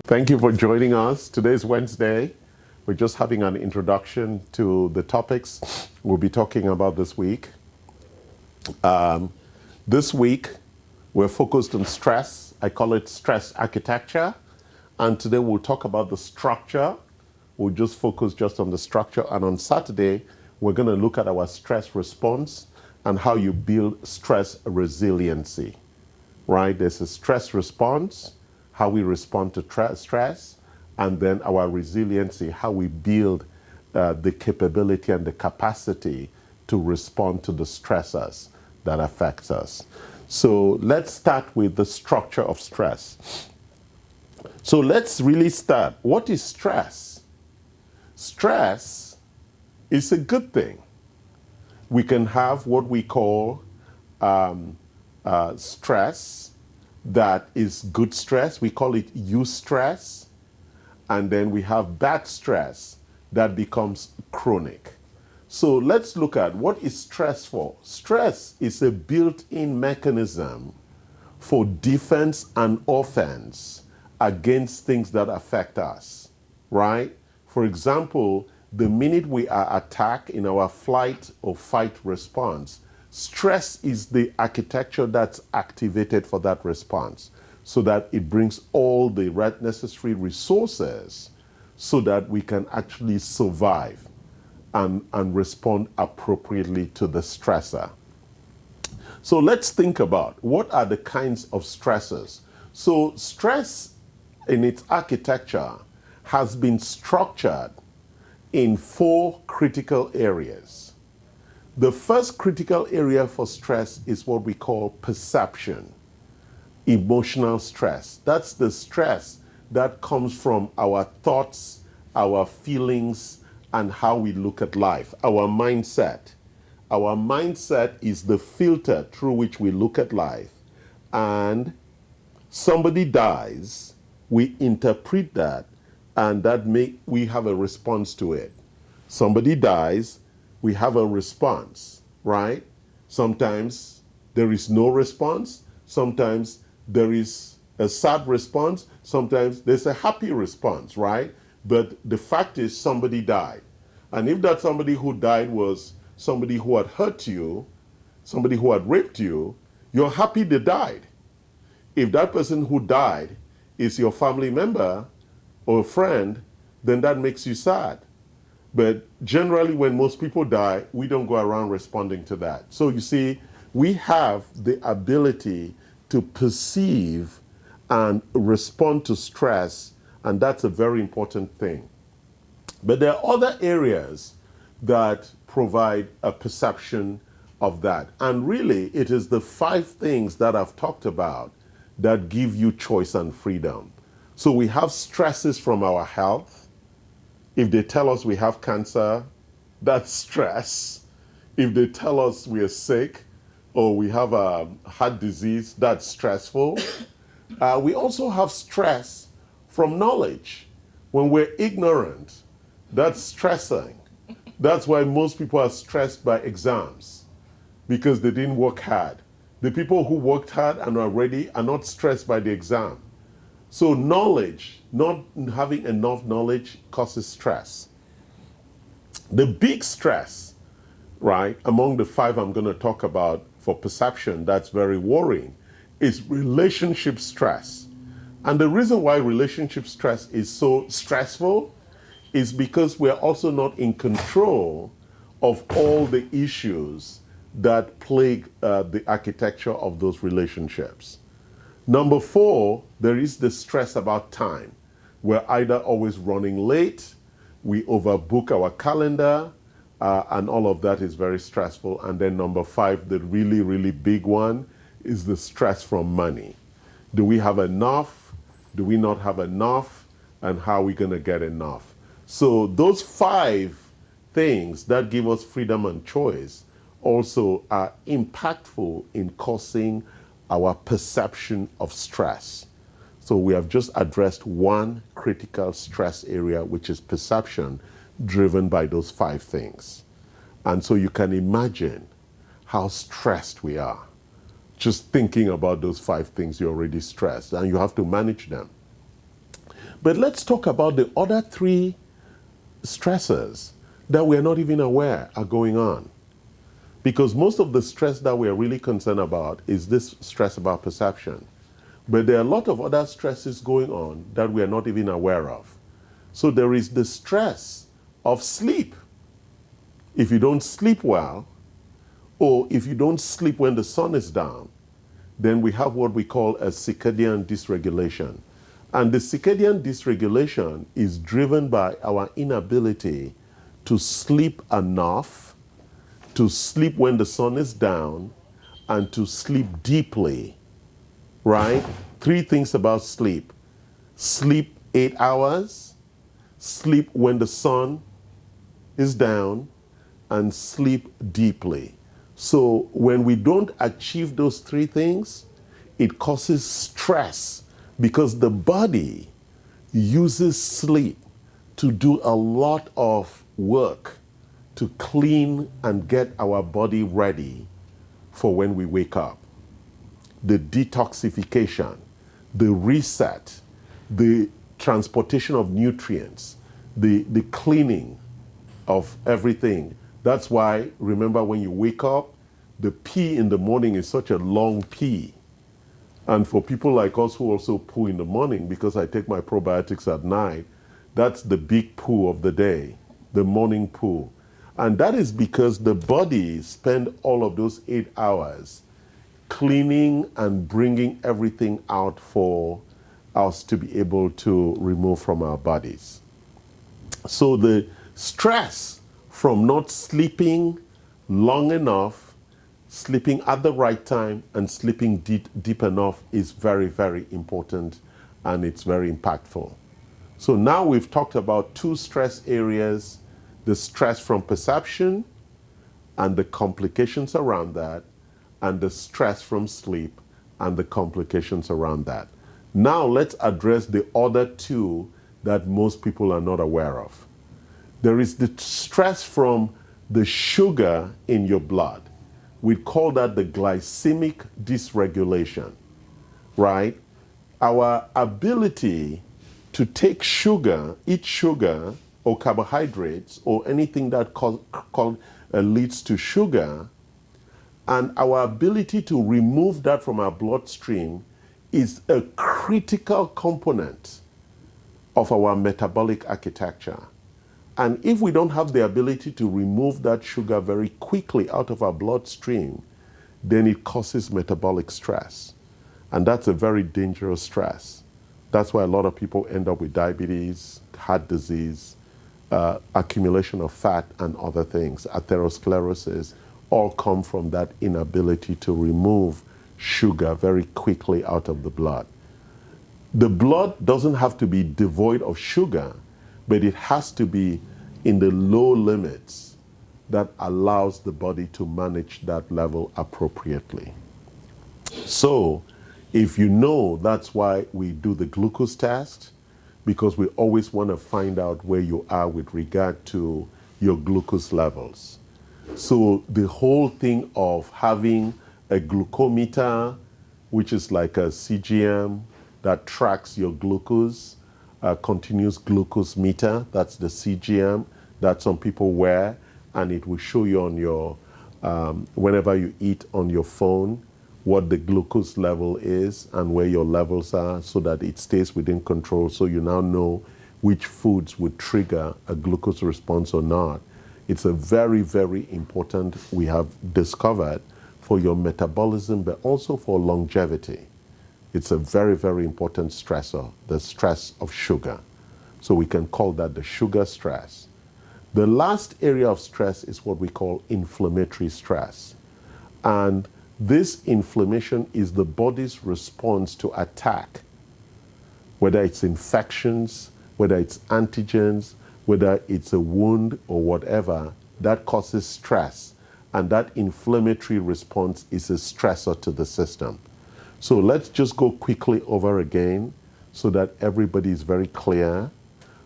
Thank you for joining us. Today is Wednesday. We're just having an introduction to the topics we'll be talking about this week. This week, we're focused on stress. I call it stress architecture. And today we'll talk about the structure. We'll just focus just on the structure. And on Saturday, we're going to look at our stress response and how you build stress resiliency, right? There's a stress response, how we respond to stress, and then our resiliency, how we build the capability and the capacity to respond to the stressors that affects us. So let's start with the structure of stress. So let's really start. What is stress? Stress is a good thing. We can have what we call stress that is good stress. We call it eustress. And then we have bad stress that becomes chronic. So let's look at what is stress for. Stress is a built-in mechanism for defense and offense against things that affect us, right? For example, the minute we are attacked in our flight or fight response, stress is the architecture that's activated for that response so that it brings all the necessary resources so that we can actually survive and respond appropriately to the stressor. So let's think about what are the kinds of stresses. So stress in its architecture has been structured in 4 critical areas. The first critical area for stress is what we call perception, emotional stress. That's the stress that comes from our thoughts, our feelings, and how we look at life, our mindset. Our mindset is the filter through which we look at life. And somebody dies, we interpret that, and we have a response to it. Somebody dies, we have a response, right? Sometimes there is no response. Sometimes there is a sad response. Sometimes there's a happy response, right? But the fact is somebody died. And if that somebody who died was somebody who had hurt you, somebody who had raped you, you're happy they died. If that person who died is your family member or a friend, then that makes you sad. But generally, when most people die, we don't go around responding to that. So you see, we have the ability to perceive and respond to stress, and that's a very important thing. But there are other areas that provide a perception of that. And really, it is the 5 things that I've talked about that give you choice and freedom. So we have stresses from our health. If they tell us we have cancer, that's stress. If they tell us we are sick or we have a heart disease, that's stressful. We also have stress from knowledge. When we're ignorant, that's stressing. That's why most people are stressed by exams, because they didn't work hard. The people who worked hard and are ready are not stressed by the exam. So knowledge, not having enough knowledge, causes stress. The big stress, right, among the 5 I'm going to talk about for perception that's very worrying, is relationship stress. And the reason why relationship stress is so stressful is because we're also not in control of all the issues that plague the architecture of those relationships. Number 4, there is the stress about time. We're either always running late, we overbook our calendar, and all of that is very stressful. And then number 5, the really, really big one, is the stress from money. Do we have enough? Do we not have enough? And how are we going to get enough? So those 5 things that give us freedom and choice also are impactful in causing our perception of stress. So we have just addressed one critical stress area, which is perception, driven by those 5 things. And so you can imagine how stressed we are. Just thinking about those 5 things, you're already stressed, and you have to manage them. But let's talk about the other three stressors that we're not even aware are going on. Because most of the stress that we're really concerned about is this stress about perception. But there are a lot of other stresses going on that we are not even aware of. So there is the stress of sleep. If you don't sleep well, or if you don't sleep when the sun is down, then we have what we call a circadian dysregulation. And the circadian dysregulation is driven by our inability to sleep enough, to sleep when the sun is down, and to sleep deeply, right? Three things about sleep. Sleep 8 hours, sleep when the sun is down, and sleep deeply. So when we don't achieve those three things, it causes stress because the body uses sleep to do a lot of work to clean and get our body ready for when we wake up. The detoxification, the reset, the transportation of nutrients, the cleaning of everything. That's why, remember, when you wake up, the pee in the morning is such a long pee. And for people like us who also poo in the morning, because I take my probiotics at night, that's the big poo of the day, the morning poo. And that is because the body spends all of those 8 hours cleaning and bringing everything out for us to be able to remove from our bodies. So the stress from not sleeping long enough, sleeping at the right time, and sleeping deep enough is very, very important, and it's very impactful. So now we've talked about two stress areas: the stress from perception and the complications around that, and the stress from sleep and the complications around that. Now let's address the other two that most people are not aware of. There is the stress from the sugar in your blood. We call that the glycemic dysregulation, right? Our ability to take sugar, eat sugar, or carbohydrates, or anything that leads to sugar, and our ability to remove that from our bloodstream is a critical component of our metabolic architecture. And if we don't have the ability to remove that sugar very quickly out of our bloodstream, then it causes metabolic stress. And that's a very dangerous stress. That's why a lot of people end up with diabetes, heart disease, accumulation of fat, and other things, atherosclerosis, all come from that inability to remove sugar very quickly out of the blood. The blood doesn't have to be devoid of sugar, but it has to be in the low limits that allows the body to manage that level appropriately. So, if you know, that's why we do the glucose test, because we always want to find out where you are with regard to your glucose levels. So the whole thing of having a glucometer, which is like a CGM that tracks your glucose, continuous glucose meter, that's the CGM that some people wear, and it will show you on your, whenever you eat on your phone, what the glucose level is and where your levels are, so that it stays within control, so you now know which foods would trigger a glucose response or not. It's a very, very important, we have discovered, for your metabolism, but also for longevity. It's a very, very important stressor, the stress of sugar. So we can call that the sugar stress. The last area of stress is what we call inflammatory stress. And this inflammation is the body's response to attack, whether it's infections, whether it's antigens, whether it's a wound or whatever, that causes stress. And that inflammatory response is a stressor to the system. So let's just go quickly over again so that everybody is very clear.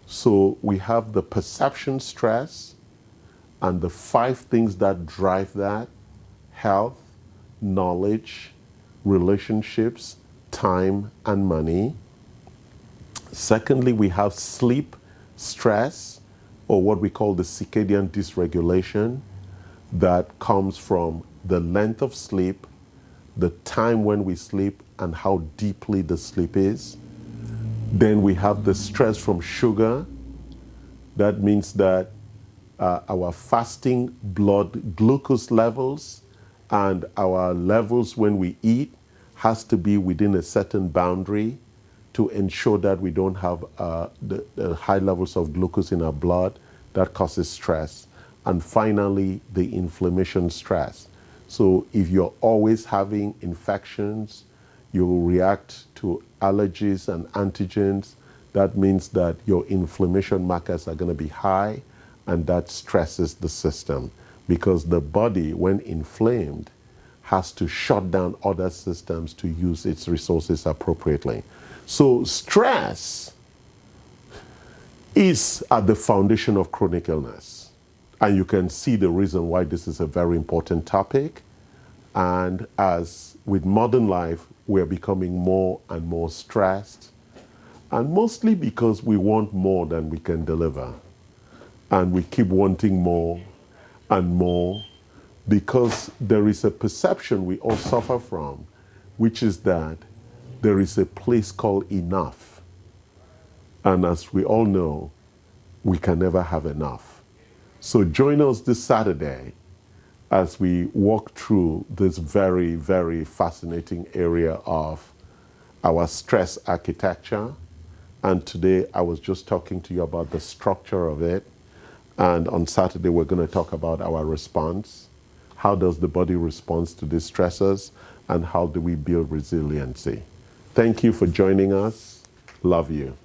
So we have the perception stress and the 5 things that drive that: health, knowledge, relationships, time, and money. Secondly, we have sleep stress, or what we call the circadian dysregulation, that comes from the length of sleep, the time when we sleep, and how deeply the sleep is. Then we have the stress from sugar. That means that our fasting blood glucose levels and our levels when we eat has to be within a certain boundary to ensure that we don't have the high levels of glucose in our blood that causes stress. And finally, the inflammation stress. So if you're always having infections, you will react to allergies and antigens. That means that your inflammation markers are going to be high, and that stresses the system because the body, when inflamed, has to shut down other systems to use its resources appropriately. So stress is at the foundation of chronic illness. And you can see the reason why this is a very important topic. And as with modern life, we're becoming more and more stressed, and mostly because we want more than we can deliver. And we keep wanting more and more because there is a perception we all suffer from, which is that there is a place called enough. And as we all know, we can never have enough. So join us this Saturday as we walk through this very, very fascinating area of our stress architecture. And today I was just talking to you about the structure of it. And on Saturday, we're going to talk about our response. How does the body respond to these stressors? And how do we build resiliency? Thank you for joining us. Love you.